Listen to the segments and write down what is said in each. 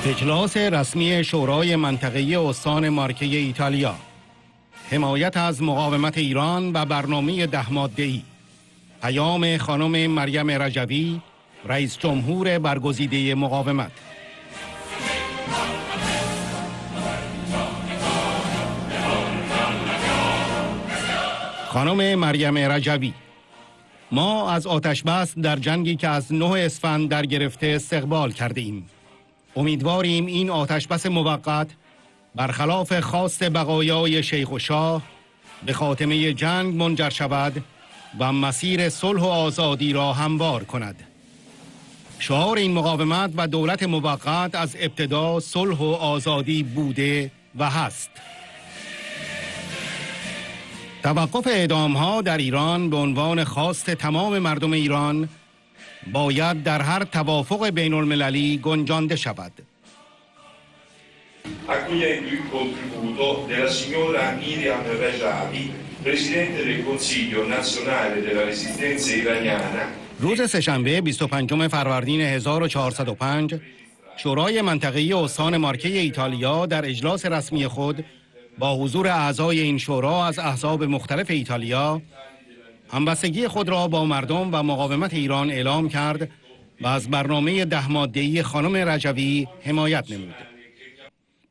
اجلاس رسمی شورای منطقه استان مارکه ایتالیا، حمایت از مقاومت ایران و برنامه 10 ماده‌ای. پیام خانم مریم رجوی، رئیس جمهور برگزیده مقاومت. خانم مریم رجوی: ما از آتش بس در جنگی که از 9 اسفند درگرفته استقبال کرده ایم. امیدواریم این آتش بس موقت برخلاف خواست بقایای شیخ و شاه به خاتمه جنگ منجر شود و مسیر صلح و آزادی را هموار کند. شعار این مقاومت و دولت موقت از ابتدا صلح و آزادی بوده و هست. توقف اعدام‌ها در ایران به عنوان خواست تمام مردم ایران باید در هر توافق بین المللی گنجانده شود. Accogliendo il contributo della signora Miriam Rejui, Presidente del Consiglio Nazionale della Resistenza Iraniana. روز سه‌شنبه 25 فروردین 1405 شورای منطقه استان مارکه ایتالیا در اجلاس رسمی خود با حضور اعضای این شورا از احزاب مختلف ایتالیا همبستگی خود را با مردم و مقاومت ایران اعلام کرد و از برنامه 10 ماده‌ای خانم رجوی حمایت نمود.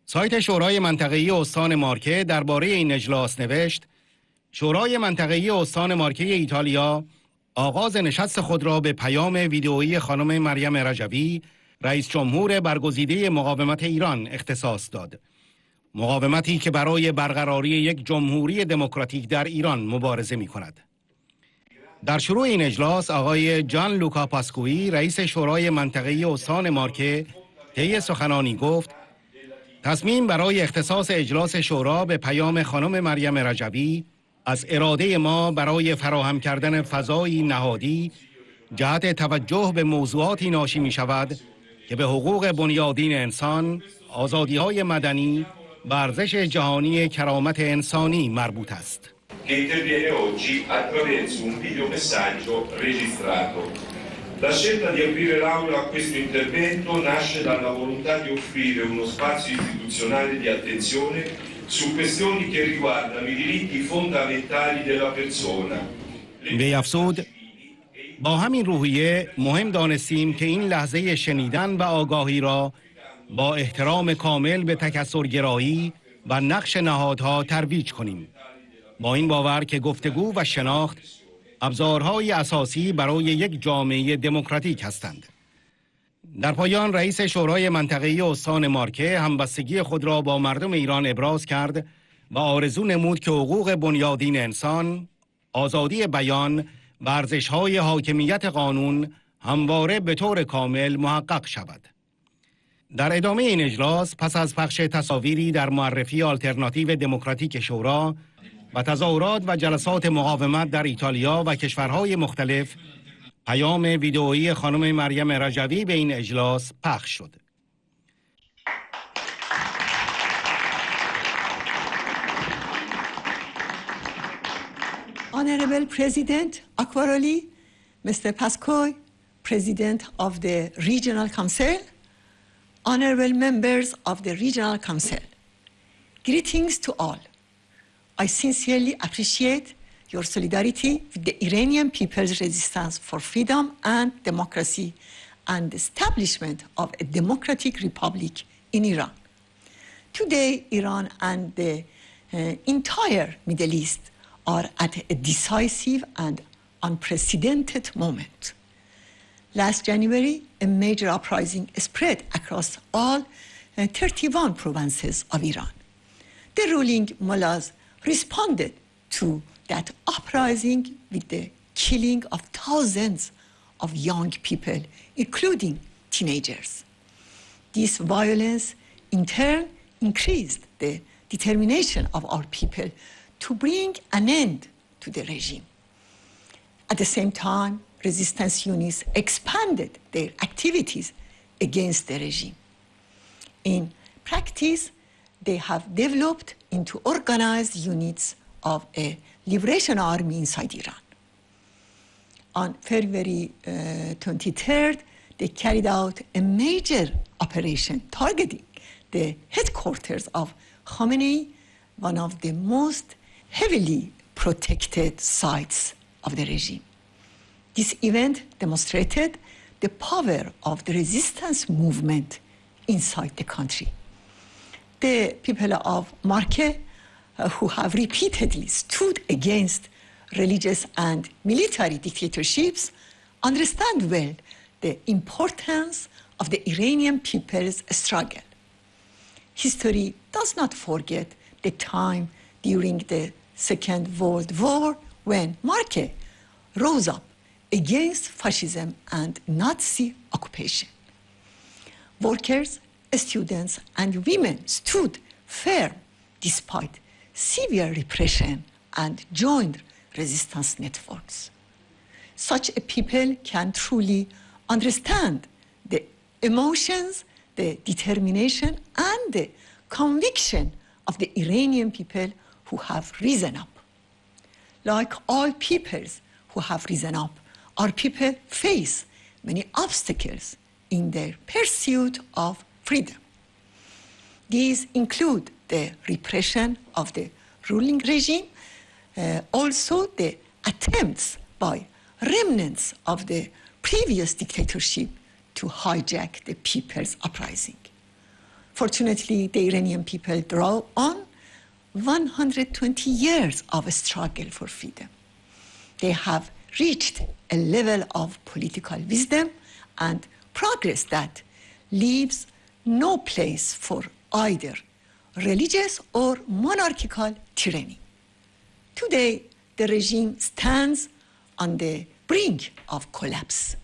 سایت شورای منطقه استان مارکه درباره این اجلاس نوشت: شورای منطقه استان مارکه ایتالیا آغاز نشست خود را به پیام ویدئویی خانم مریم رجوی، رئیس جمهور برگزیده مقاومت ایران اختصاص داد. مقاومتی که برای برقراری یک جمهوری دموکراتیک در ایران مبارزه می کند. در شروع این اجلاس آقای جان لوکا پاسکویی، رئیس شورای منطقه استان مارکه، طی سخنانی گفت: تصمیم برای اختصاص اجلاس شورا به پیام خانم مریم رجوی از اراده ما برای فراهم کردن فضایی نهادی جهت توجه به موضوعاتی ناشی می شود که به حقوق بنیادین انسان، آزادی‌های مدنی و ارزش جهانی کرامت انسانی مربوط است. Che interviene oggi attraverso un videomessaggio registrato. La scelta di aprire l'aula a questo intervento nasce dalla volontà di offrire uno spazio istituzionale di attenzione su questioni che riguardano i diritti fondamentali della persona. بی‌افزود: با همین روحیه مهم دانستیم که این لحظه شنیدن و آگاهی را با احترام کامل به تکثرگرایی و نقش نهادها ترویج کنیم. با این باور که گفتگو و شناخت ابزارهای اساسی برای یک جامعه دموکراتیک هستند. در پایان رئیس شورای منطقه استان مارکه همبستگی خود را با مردم ایران ابراز کرد و آرزو نمود که حقوق بنیادین انسان، آزادی بیان و ارزش‌های حاکمیت قانون همواره به طور کامل محقق شود. در ادامه این اجلاس پس از پخش تصاویری در معرفی آلترناتیو دموکراتیک شورا و تظاهرات و جلسات مقاومت در ایتالیا و کشورهای مختلف، پیام ویدئویی خانم مریم رجوی به این اجلاس پخش شد. Honorable President Akbaroli, Mr. Paskoy, President of the Regional Council, Honorable members of the Regional Council, greetings to all. I sincerely appreciate your solidarity with the Iranian people's resistance for freedom and democracy and the establishment of a democratic republic in Iran. Today, Iran and the entire Middle East are at a decisive and unprecedented moment. Last January, a major uprising spread across all 31 provinces of Iran. The ruling mullahs responded to that uprising with the killing of thousands of young people, including teenagers. This violence, in turn, increased the determination of our people to bring an end to the regime. At the same time, resistance units expanded their activities against the regime. In practice, they have developed into organized units of a liberation army inside Iran. On February 23rd, they carried out a major operation targeting the headquarters of Khamenei, one of the most heavily protected sites of the regime. This event demonstrated the power of the resistance movement inside the country. The people of Márke, who have repeatedly stood against religious and military dictatorships, understand well the importance of the Iranian people's struggle. History does not forget the time during the Second World War when Márke rose up against fascism and Nazi occupation. Workers, students, and women stood firm despite severe repression and joined resistance networks. Such a people can truly understand the emotions, the determination, and the conviction of the Iranian people who have risen up. Like all peoples who have risen up, our people face many obstacles in their pursuit of freedom. These include the repression of the ruling regime, also the attempts by remnants of the previous dictatorship to hijack the people's uprising. Fortunately, the Iranian people draw on 120 years of struggle for freedom. They have reached a level of political wisdom and progress that leaves no place for either religious or monarchical tyranny. Today, the regime stands on the brink of collapse.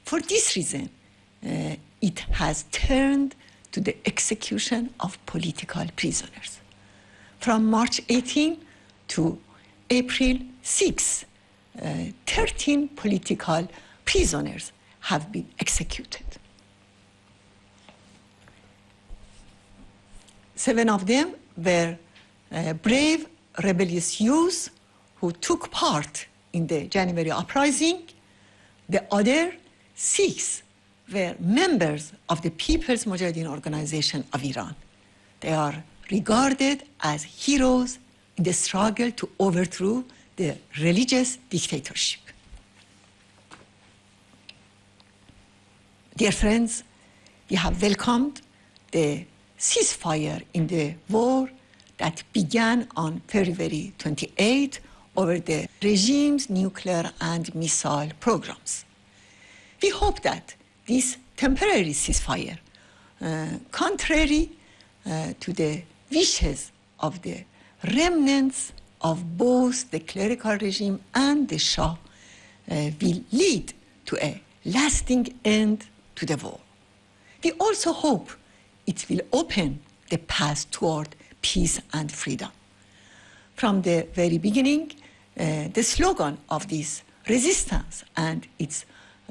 For this reason, it has turned to the execution of political prisoners. From March 18 to April 6, 13 political prisoners have been executed. 7 of them were brave, rebellious youths who took part in the January uprising. The other 6 were members of the People's Mujahideen Organization of Iran. They are regarded as heroes in the struggle to overthrow the religious dictatorship. Dear friends, we have welcomed the ceasefire in the war that began on February 28 over the regime's nuclear and missile programs. We hope that this temporary ceasefire, contrary to the wishes of the remnants of both the clerical regime and the Shah, will lead to a lasting end to the war. We also hope it will open the path toward peace and freedom. From the very beginning, the slogan of this resistance and its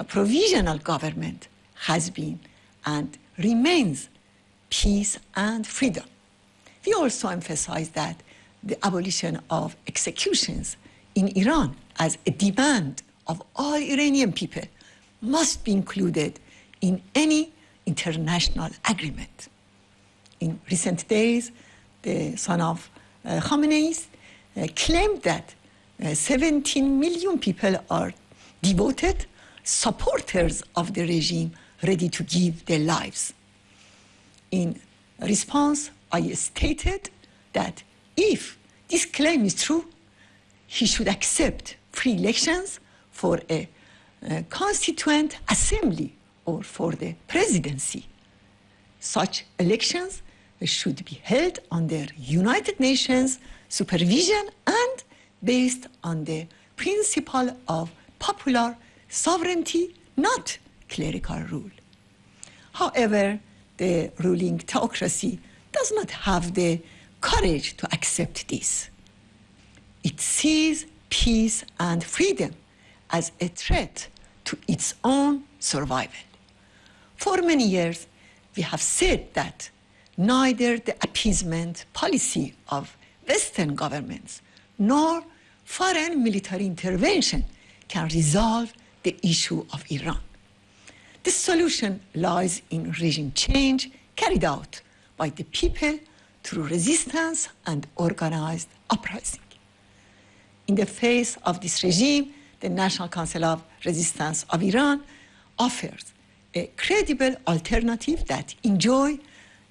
provisional government has been and remains peace and freedom. We also emphasize that the abolition of executions in Iran as a demand of all Iranian people must be included in any international agreement. In recent days, the son of Khamenei claimed that 17 million people are devoted supporters of the regime ready to give their lives. In response, I stated that if this claim is true, he should accept free elections for a constituent assembly or for the presidency. Such elections should be held under United Nations supervision and based on the principle of popular sovereignty, not clerical rule. However, the ruling theocracy does not have the courage to accept this. It sees peace and freedom as a threat to its own survival. For many years, we have said that neither the appeasement policy of Western governments nor foreign military intervention can resolve the issue of Iran. The solution lies in regime change carried out by the people through resistance and organized uprising. In the face of this regime, the National Council of Resistance of Iran offers a credible alternative that enjoy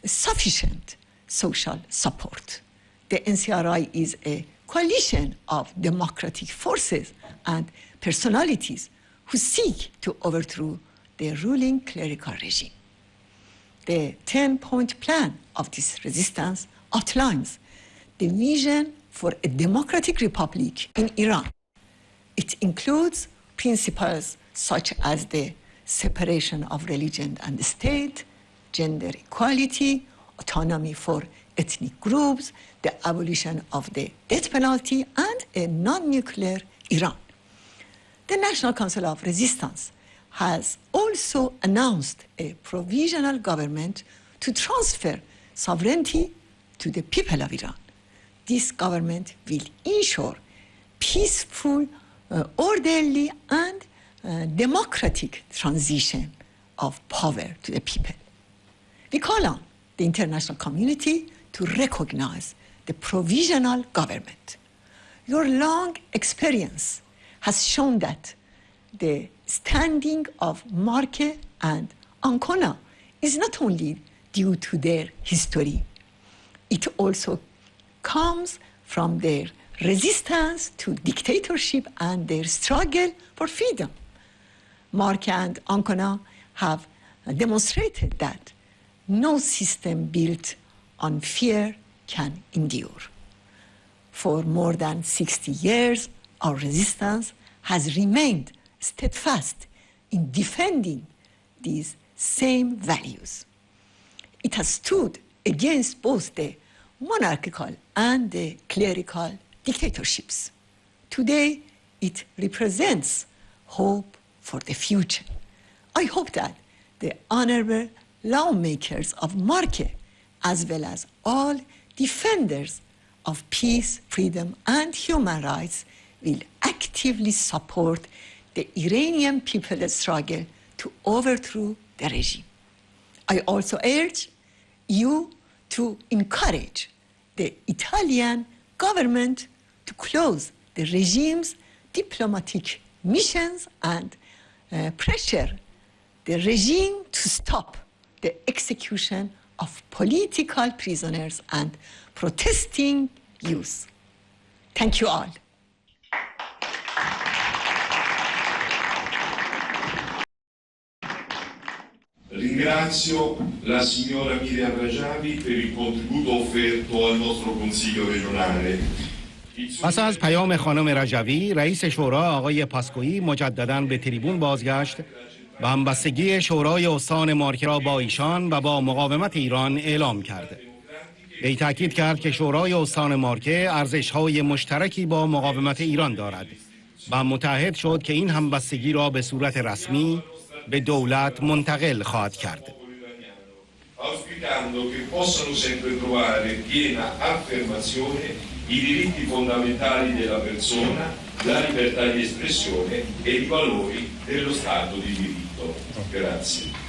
sufficient social support. The NCRI is a coalition of democratic forces and personalities who seek to overthrow the ruling clerical regime. The 10-point plan of this resistance outlines the vision for a democratic republic in Iran. It includes principles such as the separation of religion and the state, gender equality, autonomy for ethnic groups, the abolition of the death penalty, and a non-nuclear Iran. The National Council of Resistance has also announced a provisional government to transfer sovereignty to the people of Iran. This government will ensure peaceful, orderly, and democratic transition of power to the people. We call on the international community to recognize the provisional government. Your long experience has shown that the standing of Márکه and Ankona is not only due to their history, it also comes from their resistance to dictatorship and their struggle for freedom. Márکه and Ankona have demonstrated that no system built on fear can endure. For more than 60 years, our resistance has remained steadfast in defending these same values. It has stood against both the monarchical and the clerical dictatorships. Today, it represents hope for the future. I hope that the honorable lawmakers of Márکه, as well as all defenders of peace, freedom, and human rights, will actively support the Iranian people's struggle to overthrow the regime. I also urge you to encourage the Italian government to close the regime's diplomatic missions and pressure the regime to stop the execution of political prisoners and protesting youth. Thank you all. Ringrazio la signora Miriam Rajvi per il contributo offerto al nostro Consiglio regionale. پس از پیام خانم رجوی، رئیس شورا آقای پاسکویی مجدداً به تریبون بازگشت و همبستگی شورای استان مارکه را با ایشان و با مقاومت ایران اعلام کرده. وی تاکید کرد که شورای استان مارکه ارزش‌های مشترکی با مقاومت ایران دارد و متعهد شد که این همبستگی را به صورت رسمی به دولت منتقل خواهد کرد. Auspicando che possano sempre trovare piena affermazione i diritti fondamentali della persona, la libertà di espressione e i valori dello Stato di diritto. Grazie.